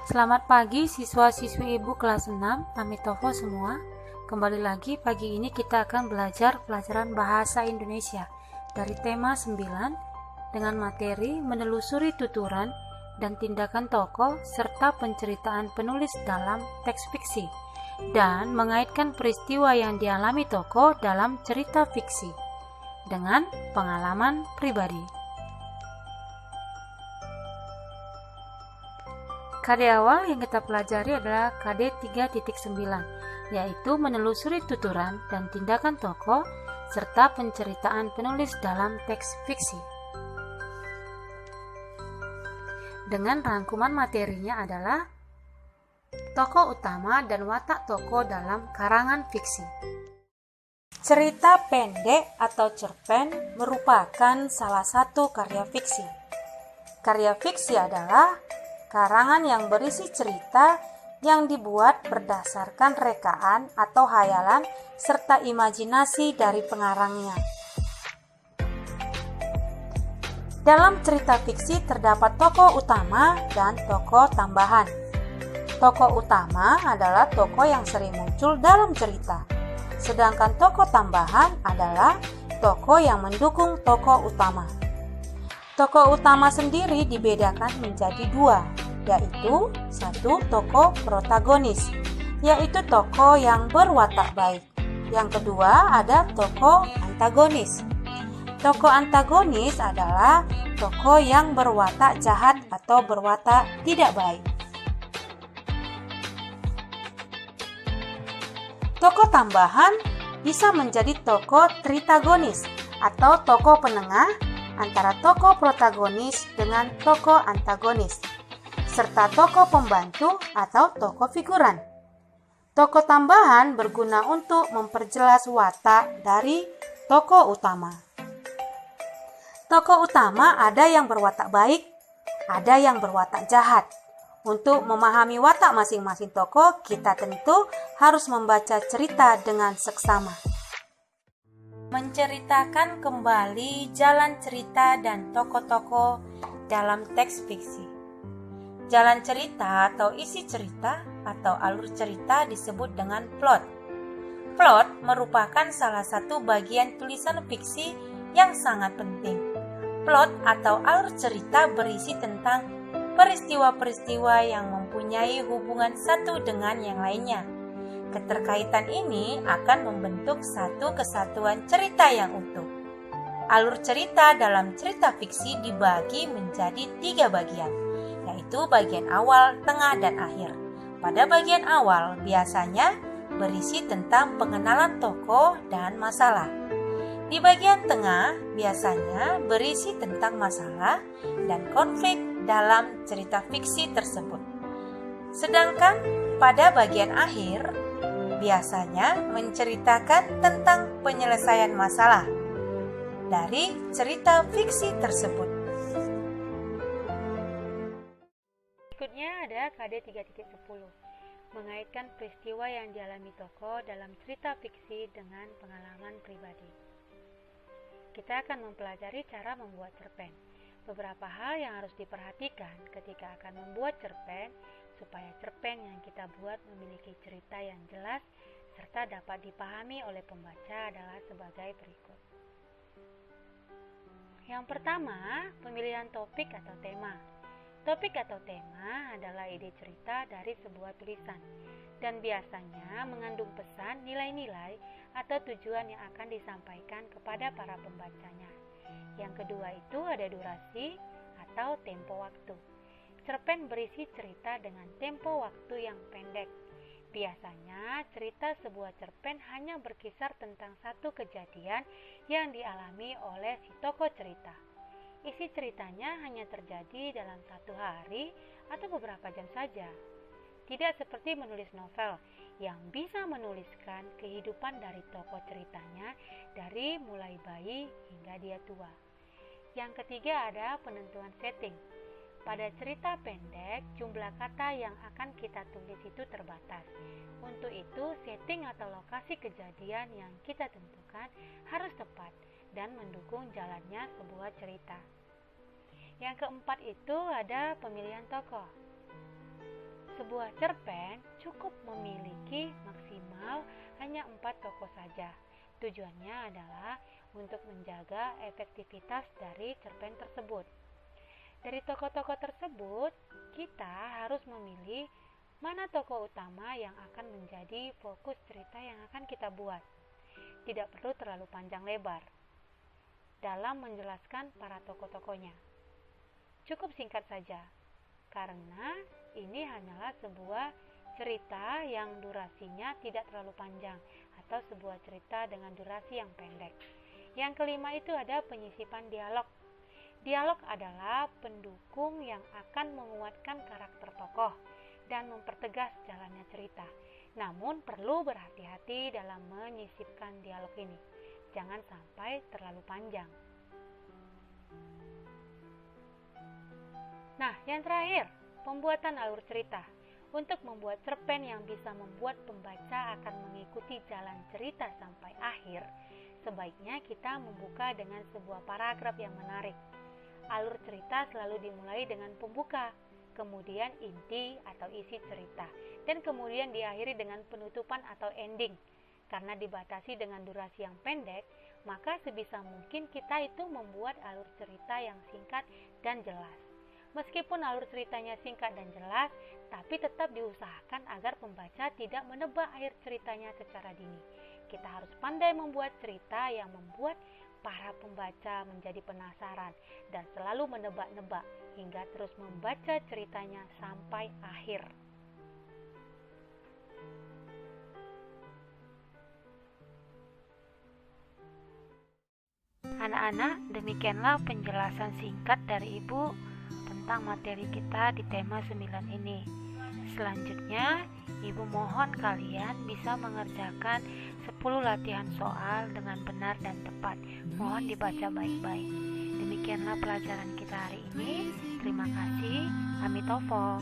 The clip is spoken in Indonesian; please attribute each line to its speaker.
Speaker 1: Selamat pagi siswa-siswi Ibu kelas 6, Amitofo semua. Kembali lagi pagi ini kita akan belajar pelajaran bahasa Indonesia dari tema 9 dengan materi menelusuri tuturan dan tindakan tokoh serta penceritaan penulis dalam teks fiksi dan mengaitkan peristiwa yang dialami tokoh dalam cerita fiksi dengan pengalaman pribadi. KD awal yang kita pelajari adalah KD 3.9, yaitu menelusuri tuturan dan tindakan tokoh serta penceritaan penulis dalam teks fiksi. Dengan rangkuman materinya adalah tokoh utama dan watak tokoh dalam karangan fiksi. Cerita pendek atau cerpen merupakan salah satu karya fiksi. Karya fiksi adalah karangan yang berisi cerita yang dibuat berdasarkan rekaan atau hayalan serta imajinasi dari pengarangnya. Dalam cerita fiksi terdapat tokoh utama dan tokoh tambahan. Tokoh utama adalah tokoh yang sering muncul dalam cerita, sedangkan tokoh tambahan adalah tokoh yang mendukung tokoh utama. Tokoh utama sendiri dibedakan menjadi dua, yaitu satu tokoh protagonis, yaitu tokoh yang berwatak baik. Yang kedua ada tokoh antagonis. Tokoh antagonis adalah tokoh yang berwatak jahat atau berwatak tidak baik. Tokoh tambahan bisa menjadi tokoh tritagonis atau tokoh penengah antara tokoh protagonis dengan tokoh antagonis, serta tokoh pembantu atau tokoh figuran. Tokoh tambahan berguna untuk memperjelas watak dari tokoh utama. Tokoh utama ada yang berwatak baik, ada yang berwatak jahat. Untuk memahami watak masing-masing tokoh, kita tentu harus membaca cerita dengan seksama. Menceritakan kembali jalan cerita dan tokoh-tokoh dalam teks fiksi. Jalan cerita atau isi cerita atau alur cerita disebut dengan plot. Plot merupakan salah satu bagian tulisan fiksi yang sangat penting. Plot atau alur cerita berisi tentang peristiwa-peristiwa yang mempunyai hubungan satu dengan yang lainnya. Keterkaitan ini akan membentuk satu kesatuan cerita yang utuh. Alur cerita dalam cerita fiksi dibagi menjadi 3 bagian, yaitu bagian awal, tengah, dan akhir. Pada bagian awal biasanya berisi tentang pengenalan tokoh dan masalah. Di bagian tengah biasanya berisi tentang masalah dan konflik dalam cerita fiksi tersebut. Sedangkan pada bagian akhir biasanya menceritakan tentang penyelesaian masalah dari cerita fiksi tersebut. Berikutnya ada KD 3.10, mengaitkan peristiwa yang dialami tokoh dalam cerita fiksi dengan pengalaman pribadi. Kita akan mempelajari cara membuat cerpen. Beberapa hal yang harus diperhatikan ketika akan membuat cerpen supaya cerpen yang kita buat memiliki cerita yang jelas serta dapat dipahami oleh pembaca adalah sebagai berikut. Yang pertama, pemilihan topik atau tema. Topik atau tema adalah ide cerita dari sebuah tulisan dan biasanya mengandung pesan, nilai-nilai atau tujuan yang akan disampaikan kepada para pembacanya. Yang kedua itu ada durasi atau tempo waktu. Cerpen berisi cerita dengan tempo waktu yang pendek. Biasanya cerita sebuah cerpen hanya berkisar tentang satu kejadian yang dialami oleh si tokoh cerita. Isi ceritanya hanya terjadi dalam 1 hari atau beberapa jam saja. Tidak seperti menulis novel yang bisa menuliskan kehidupan dari tokoh ceritanya dari mulai bayi hingga dia tua. Yang ketiga ada penentuan setting. Pada cerita pendek, jumlah kata yang akan kita tulis itu terbatas. Untuk itu, setting atau lokasi kejadian yang kita tentukan harus tepat dan mendukung jalannya sebuah cerita. Yang keempat itu ada pemilihan tokoh.
Speaker 2: sebuah cerpen cukup memiliki maksimal hanya 4 tokoh saja. Tujuannya adalah untuk menjaga efektivitas dari cerpen tersebut. Dari tokoh-tokoh tersebut, kita harus memilih mana tokoh utama yang akan menjadi fokus cerita yang akan kita buat. Tidak perlu terlalu panjang lebar dalam menjelaskan para tokoh-tokohnya. Cukup singkat saja, karena ini hanyalah sebuah cerita yang durasinya tidak terlalu panjang atau sebuah cerita dengan durasi yang pendek. Yang kelima itu ada penyisipan dialog. Dialog adalah pendukung yang akan menguatkan karakter tokoh dan mempertegas jalannya cerita. Namun perlu berhati-hati dalam menyisipkan dialog ini. Jangan sampai terlalu panjang. Nah, yang terakhir, pembuatan alur cerita. Untuk membuat cerpen yang bisa membuat pembaca akan mengikuti jalan cerita sampai akhir, sebaiknya kita membuka dengan sebuah paragraf yang menarik. Alur cerita selalu dimulai dengan pembuka, kemudian inti atau isi cerita, dan kemudian diakhiri dengan penutupan atau ending. Karena dibatasi dengan durasi yang pendek, maka sebisa mungkin kita itu membuat alur cerita yang singkat dan jelas. Meskipun alur ceritanya singkat dan jelas, tapi tetap diusahakan agar pembaca tidak menebak akhir ceritanya secara dini. Kita harus pandai membuat cerita yang membuat para pembaca menjadi penasaran dan selalu menebak-nebak hingga terus membaca ceritanya sampai akhir. Anak-anak, demikianlah penjelasan singkat dari Ibu tentang materi kita di tema 9 ini. Selanjutnya, Ibu mohon kalian bisa mengerjakan 10 latihan soal dengan benar dan tepat. Mohon dibaca baik-baik. Demikianlah pelajaran kita hari ini. Terima kasih. Amitofo.